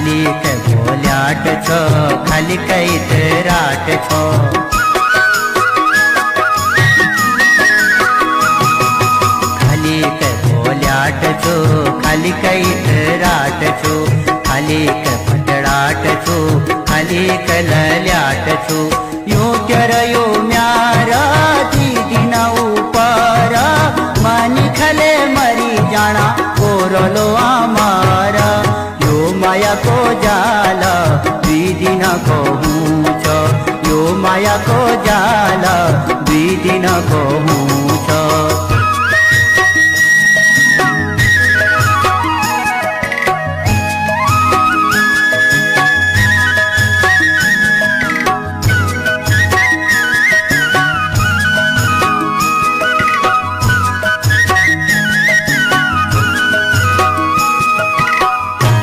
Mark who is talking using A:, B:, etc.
A: खाली के बोल्याट छो खाली कई राट छो खाली के बोल्याट छो खाली कई राट छो खाली के पटड़ाट छो खाली के लल्याट छो यूं करयो म्यारा दीदी न ऊपर मानी खले मरी जाना कोरलो आमारा यो माया को जाला दीदी न कहूँ छो यो माया को जाला दीदी न कहूँ छो।